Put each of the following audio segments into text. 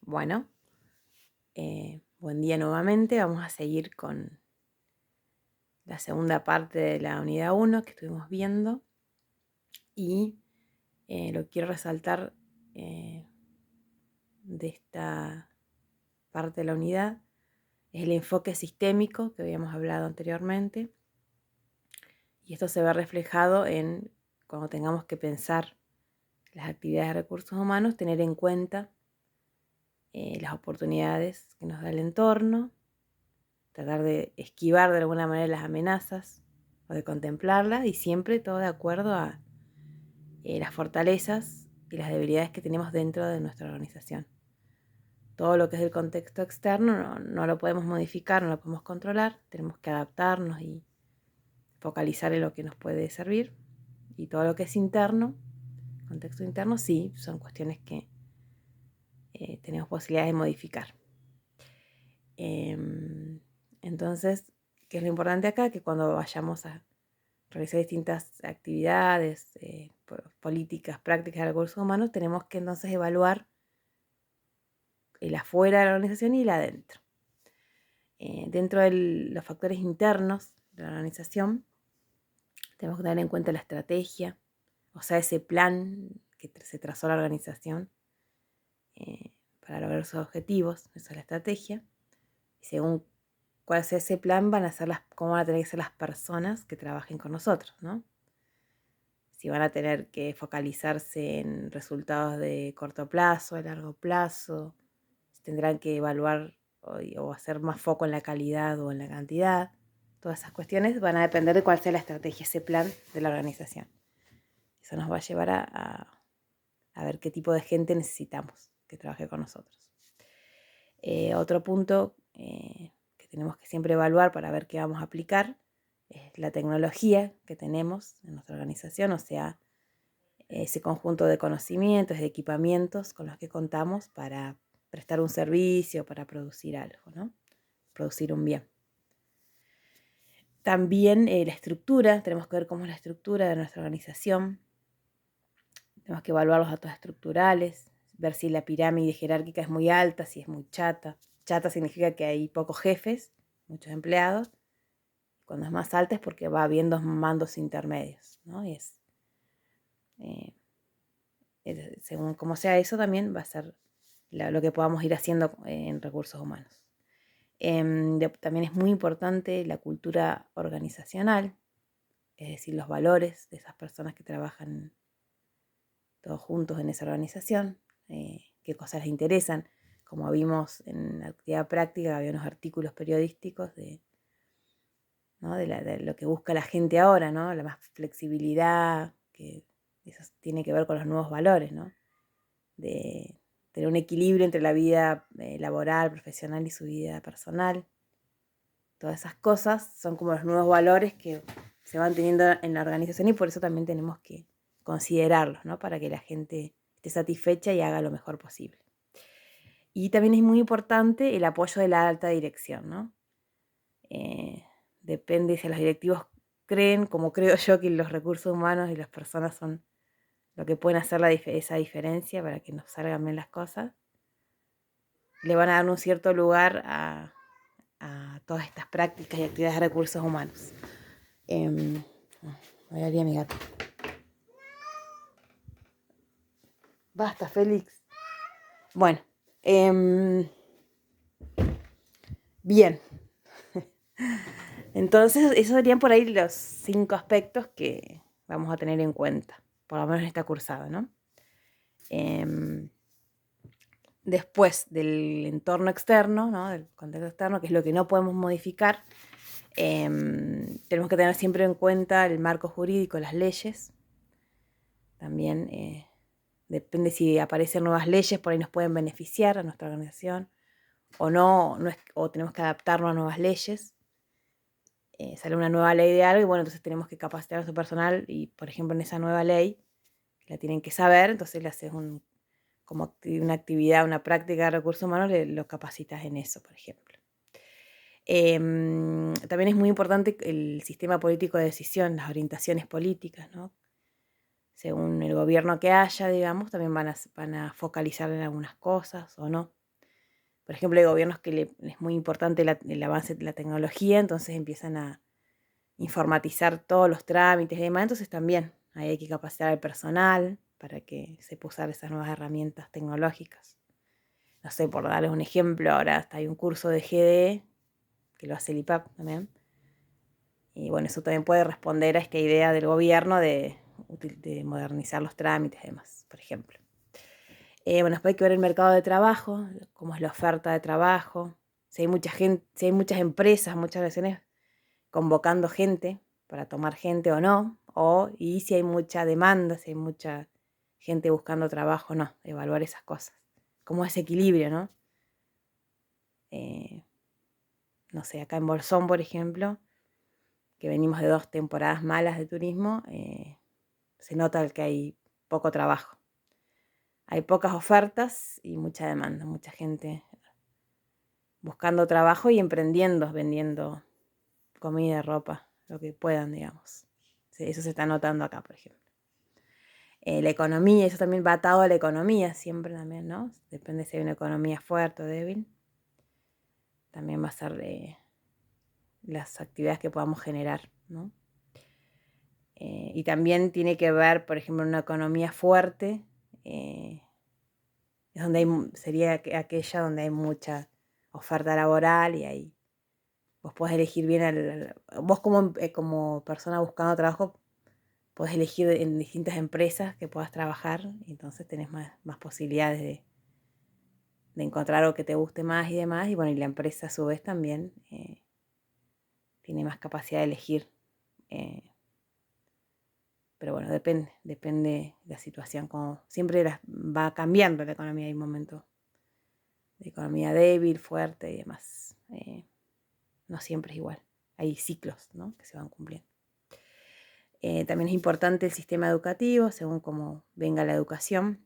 Bueno, buen día nuevamente. Vamos a seguir con la segunda parte de la unidad 1 que estuvimos viendo. Y lo que quiero resaltar de esta parte de la unidad es el enfoque sistémico que habíamos hablado anteriormente. Y esto se ve reflejado en cuando tengamos que pensar las actividades de recursos humanos, tener en cuenta las oportunidades que nos da el entorno, tratar de esquivar de alguna manera las amenazas o de contemplarlas, y siempre todo de acuerdo a las fortalezas y las debilidades que tenemos dentro de nuestra organización. Todo lo que es el contexto externo no lo podemos modificar, no lo podemos controlar, tenemos que adaptarnos y focalizar en lo que nos puede servir. Y todo lo que es interno, contexto interno, sí, son cuestiones que tenemos posibilidades de modificar. Entonces, ¿qué es lo importante acá? Que cuando vayamos a realizar distintas actividades, políticas, prácticas de recursos humanos, tenemos que entonces evaluar el afuera de la organización y el adentro. Dentro de los factores internos de la organización, tenemos que tener en cuenta la estrategia, o sea, ese plan que se trazó la organización para lograr sus objetivos. Esa es la estrategia. Y según cuál sea ese plan, cómo van a tener que ser las personas que trabajen con nosotros, ¿no? Si van a tener que focalizarse en resultados de corto plazo, de largo plazo, si tendrán que evaluar o hacer más foco en la calidad o en la cantidad. Todas esas cuestiones van a depender de cuál sea la estrategia, ese plan de la organización. Eso nos va a llevar a ver qué tipo de gente necesitamos que trabaje con nosotros. Otro punto que tenemos que siempre evaluar para ver qué vamos a aplicar es la tecnología que tenemos en nuestra organización, o sea, ese conjunto de conocimientos, de equipamientos con los que contamos para prestar un servicio, para producir algo, ¿no? Producir un bien. También la estructura, tenemos que ver cómo es la estructura de nuestra organización. Tenemos que evaluar los datos estructurales, ver si la pirámide jerárquica es muy alta, si es muy chata. Chata significa que hay pocos jefes, muchos empleados. Cuando es más alta es porque va habiendo mandos intermedios, ¿no? Y según cómo sea eso, también va a ser lo que podamos ir haciendo en recursos humanos. También es muy importante la cultura organizacional, es decir, los valores de esas personas que trabajan todos juntos en esa organización, qué cosas les interesan. Como vimos en la actividad práctica, había unos artículos periodísticos ¿no? de lo que busca la gente ahora, ¿no? La más flexibilidad, que eso tiene que ver con los nuevos valores, ¿no? De tener un equilibrio entre la vida laboral, profesional y su vida personal. Todas esas cosas son como los nuevos valores que se van teniendo en la organización, y por eso también tenemos que considerarlos, ¿no? Para que la gente esté satisfecha y haga lo mejor posible. Y también es muy importante el apoyo de la alta dirección, ¿no? Depende si los directivos creen, como creo yo, que los recursos humanos y las personas son lo que pueden hacer esa diferencia para que nos salgan bien las cosas, le van a dar un cierto lugar a todas estas prácticas y actividades de recursos humanos. Voy a abrir a mi gato. Basta, Félix. Bueno, bien. Entonces, esos serían por ahí los 5 aspectos que vamos a tener en cuenta, por lo menos en esta cursada, ¿no? Después del entorno externo, ¿no? Del contexto externo, que es lo que no podemos modificar, tenemos que tener siempre en cuenta el marco jurídico, las leyes. También depende si aparecen nuevas leyes, por ahí nos pueden beneficiar a nuestra organización o no o tenemos que adaptarnos a nuevas leyes. Sale una nueva ley de algo y bueno, entonces tenemos que capacitar a su personal y, por ejemplo, en esa nueva ley, la tienen que saber, entonces le haces como una actividad, una práctica de recursos humanos, lo capacitas en eso, por ejemplo. También es muy importante el sistema político de decisión, las orientaciones políticas, ¿no? Según el gobierno que haya, digamos, también van a focalizar en algunas cosas o no. Por ejemplo, hay gobiernos que es muy importante el avance de la tecnología, entonces empiezan a informatizar todos los trámites y demás, entonces también ahí hay que capacitar al personal para que sepa usar esas nuevas herramientas tecnológicas. No sé, por darles un ejemplo, ahora hasta hay un curso de GDE que lo hace el IPAP también. Y bueno, eso también puede responder a esta idea del gobierno de modernizar los trámites y demás, por ejemplo. Bueno, después hay que ver el mercado de trabajo, cómo es la oferta de trabajo, si hay mucha gente, si hay muchas empresas, muchas veces convocando gente para tomar gente o no, y si hay mucha demanda, si hay mucha gente buscando trabajo o no, evaluar esas cosas. Como ese equilibrio, ¿no? No sé, acá en Bolsón, por ejemplo, que venimos de 2 temporadas malas de turismo, se nota que hay poco trabajo. Hay pocas ofertas y mucha demanda, mucha gente buscando trabajo y emprendiendo, vendiendo comida, ropa, lo que puedan, digamos. Sí, eso se está notando acá, por ejemplo. La economía, eso también va atado a la economía siempre también, ¿no? Depende si hay una economía fuerte o débil. También va a ser las actividades que podamos generar, ¿no? Y también tiene que ver, por ejemplo, una economía fuerte, es donde sería aquella donde hay mucha oferta laboral y ahí vos podés elegir bien, vos como persona buscando trabajo, podés elegir en distintas empresas que puedas trabajar, y entonces tenés más posibilidades de encontrar algo que te guste más y demás, y bueno, y la empresa a su vez también tiene más capacidad de elegir. Pero bueno, depende de la situación, como siempre va cambiando la economía, hay momentos de economía débil, fuerte y demás. No siempre es igual, hay ciclos, ¿no?, que se van cumpliendo. También es importante el sistema educativo, según cómo venga la educación.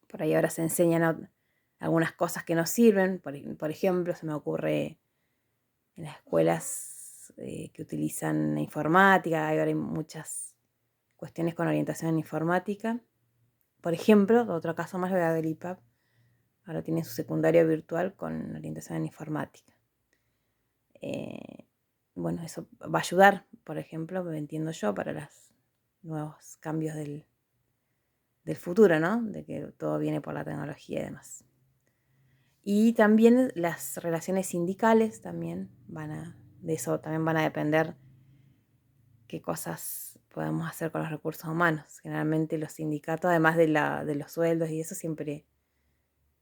Por ahí ahora se enseñan algunas cosas que no sirven, por ejemplo, se me ocurre en las escuelas que utilizan informática, ahora hay muchas cuestiones con orientación en informática. Por ejemplo, otro caso más, la del IPAP, ahora tiene su secundario virtual con orientación en informática. Bueno, eso va a ayudar, por ejemplo, entiendo yo, para los nuevos cambios del futuro, ¿no? De que todo viene por la tecnología y demás. Y también las relaciones sindicales también de eso también van a depender qué cosas podemos hacer con los recursos humanos. Generalmente los sindicatos, además de los sueldos y eso, siempre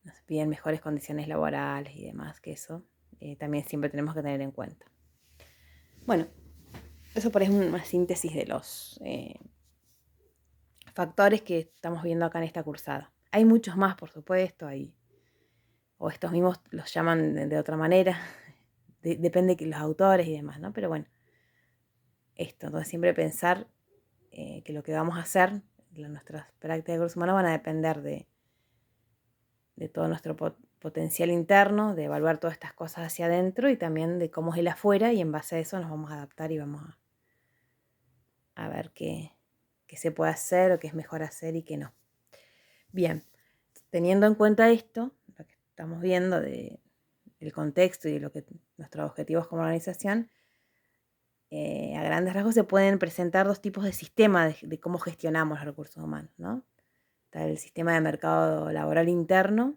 nos piden mejores condiciones laborales y demás, que eso también siempre tenemos que tener en cuenta. Bueno, eso por ahí es una síntesis de los factores que estamos viendo acá en esta cursada. Hay muchos más, por supuesto, o estos mismos los llaman de otra manera, depende de los autores y demás, ¿no? Pero bueno, entonces siempre pensar que lo que vamos a hacer, nuestras prácticas de recursos humanos van a depender de todo nuestro potencial interno, de evaluar todas estas cosas hacia adentro y también de cómo es el afuera, y en base a eso nos vamos a adaptar y vamos a ver qué se puede hacer o qué es mejor hacer y qué no. Bien, teniendo en cuenta esto, lo que estamos viendo del contexto y de lo que nuestros objetivos como organización, a grandes rasgos se pueden presentar 2 tipos de sistemas de cómo gestionamos los recursos humanos, ¿no? Está el sistema de mercado laboral interno,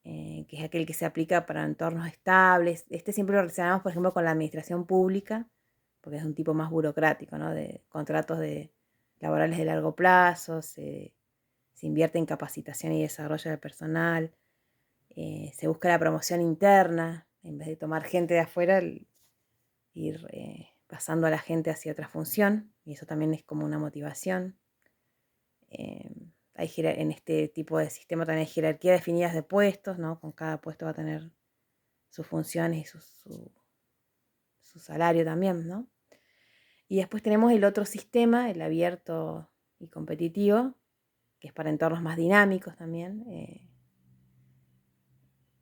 que es aquel que se aplica para entornos estables. Siempre lo relacionamos, por ejemplo, con la administración pública, porque es un tipo más burocrático, ¿no? De contratos laborales de largo plazo, se invierte en capacitación y desarrollo del personal, se busca la promoción interna, en vez de tomar gente de afuera, ir pasando a la gente hacia otra función, y eso también es como una motivación. En este tipo de sistema también hay jerarquía definidas de puestos, ¿no? Con cada puesto va a tener sus funciones y su salario también, ¿no? Y después tenemos el otro sistema, el abierto y competitivo, que es para entornos más dinámicos también.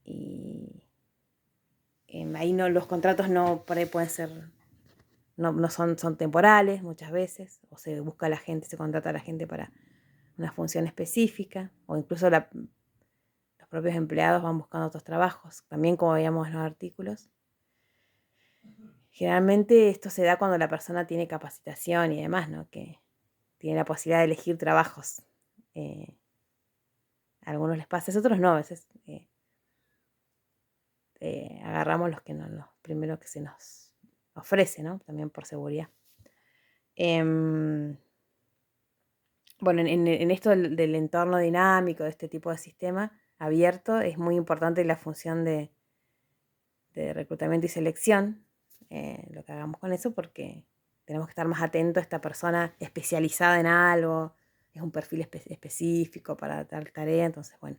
Y ahí los contratos por ahí pueden ser, no son temporales muchas veces, o se contrata a la gente para una función específica, o incluso los propios empleados van buscando otros trabajos, también como veíamos en los artículos. Generalmente esto se da cuando la persona tiene capacitación y demás, ¿no? Que tiene la posibilidad de elegir trabajos. A algunos les pasa, a otros no, a veces agarramos los primeros que se nos ofrece, ¿no? También por seguridad. Bueno, en esto del entorno dinámico, de este tipo de sistema abierto, es muy importante la función de reclutamiento y selección, lo que hagamos con eso, porque tenemos que estar más atentos a esta persona especializada en algo, es un perfil específico para tal tarea, entonces, bueno,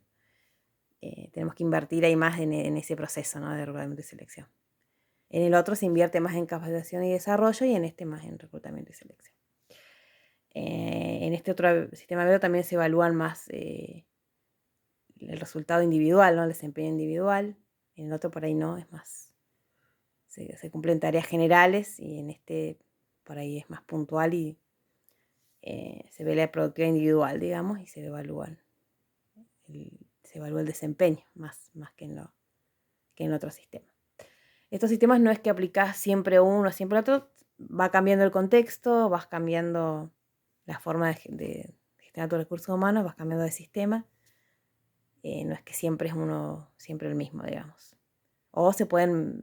tenemos que invertir ahí más en ese proceso, ¿no? De reclutamiento y selección. En el otro se invierte más en capacitación y desarrollo y en este más en reclutamiento y selección. En este otro sistema abierto también se evalúan más el resultado individual, ¿no? El desempeño individual. En el otro por ahí no, es más, se cumplen tareas generales y en este por ahí es más puntual y se ve la productividad individual, digamos, y se evalúa el desempeño más que en otro sistema. Estos sistemas no es que aplicás siempre uno, siempre otro, va cambiando el contexto, vas cambiando la forma de gestionar tus recursos humanos, vas cambiando de sistema. No es que siempre es siempre el mismo, digamos. O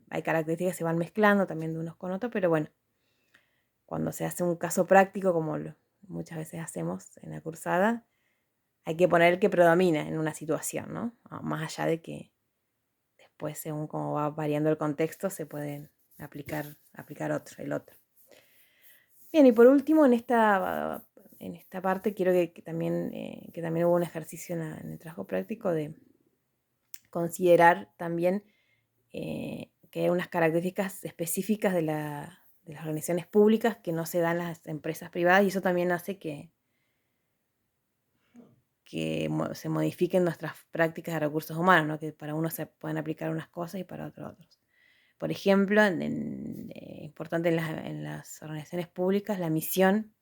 hay características que se van mezclando también de unos con otros, pero bueno, cuando se hace un caso práctico, como muchas veces hacemos en la cursada, hay que poner el que predomina en una situación, ¿no? Más allá de que después, según cómo va variando el contexto, se pueden aplicar el otro. Bien, y por último, en esta parte quiero que también hubo un ejercicio en el trabajo práctico de considerar también que hay unas características específicas de las organizaciones públicas que no se dan en las empresas privadas, y eso también hace que se modifiquen nuestras prácticas de recursos humanos, ¿no? Que para unos se pueden aplicar unas cosas y para otros. Por ejemplo, importante en las organizaciones públicas, la misión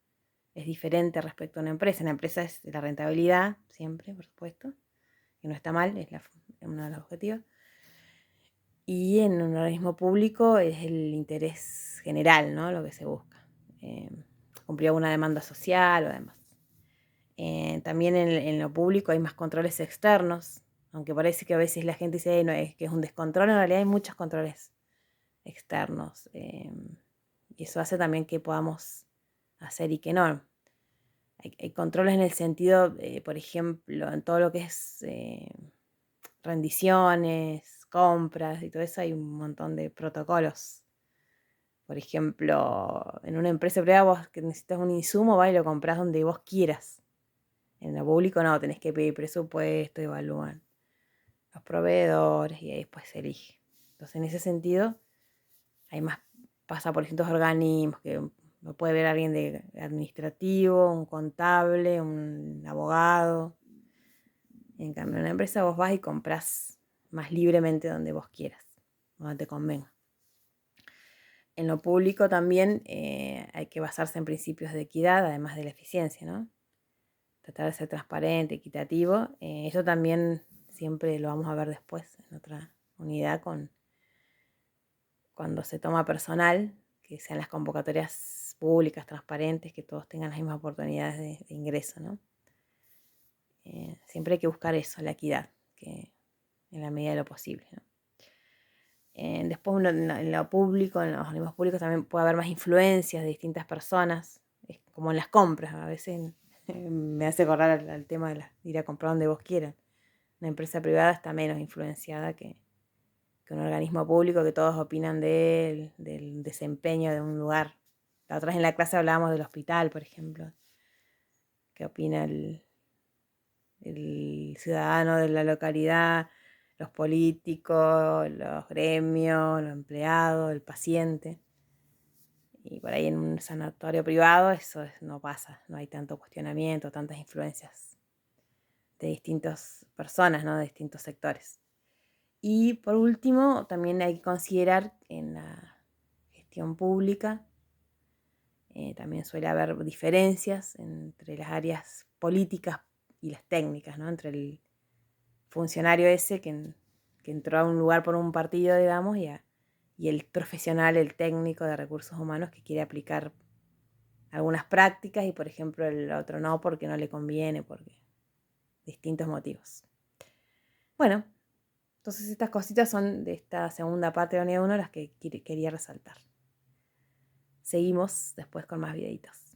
es diferente respecto a una empresa. En la empresa es la rentabilidad, siempre, por supuesto, que no está mal, es uno de los objetivos. Y en un organismo público es el interés general, ¿no? Lo que se busca. Cumplir alguna demanda social o demás. También en lo público hay más controles externos, aunque parece que a veces la gente dice no, es que es un descontrol, en realidad hay muchos controles externos. Y eso hace también que podamos hacer y que no. Hay controles en el sentido, por ejemplo, en todo lo que es rendiciones, compras y todo eso, hay un montón de protocolos. Por ejemplo, en una empresa privada vos que necesitas un insumo, vas y lo compras donde vos quieras. En lo público no, tenés que pedir presupuesto, evalúan los proveedores y ahí después se elige. Entonces, en ese sentido, pasa por distintos organismos, que lo puede ver alguien de administrativo, un contable, un abogado. En cambio, en una empresa vos vas y compras más libremente donde vos quieras, donde te convenga. En lo público también hay que basarse en principios de equidad, además de la eficiencia, ¿no? Tratar de ser transparente, equitativo. Eso también siempre lo vamos a ver después en otra unidad cuando se toma personal, que sean las convocatorias públicas, transparentes, que todos tengan las mismas oportunidades de ingreso, ¿no? Siempre hay que buscar eso, la equidad, que en la medida de lo posible, ¿no? Después en lo público, en los organismos públicos también puede haber más influencias de distintas personas, es como en las compras, a veces me hace acordar al tema de ir a comprar donde vos quieras. Una empresa privada está menos influenciada que un organismo público, que todos opinan del desempeño de un lugar. La otra vez en la clase hablábamos del hospital, por ejemplo. ¿Qué opina el ciudadano de la localidad, los políticos, los gremios, los empleados, el paciente? Y por ahí en un sanatorio privado eso no pasa, no hay tanto cuestionamiento, tantas influencias de distintas personas, ¿no? De distintos sectores. Y por último, también hay que considerar en la gestión pública, también suele haber diferencias entre las áreas políticas y las técnicas, ¿no? Entre funcionario ese que entró a un lugar por un partido, digamos, y el profesional, el técnico de recursos humanos que quiere aplicar algunas prácticas y, por ejemplo, el otro no porque no le conviene, porque distintos motivos. Bueno, entonces estas cositas son de esta segunda parte de la unidad 1 las que quería resaltar. Seguimos después con más videitos.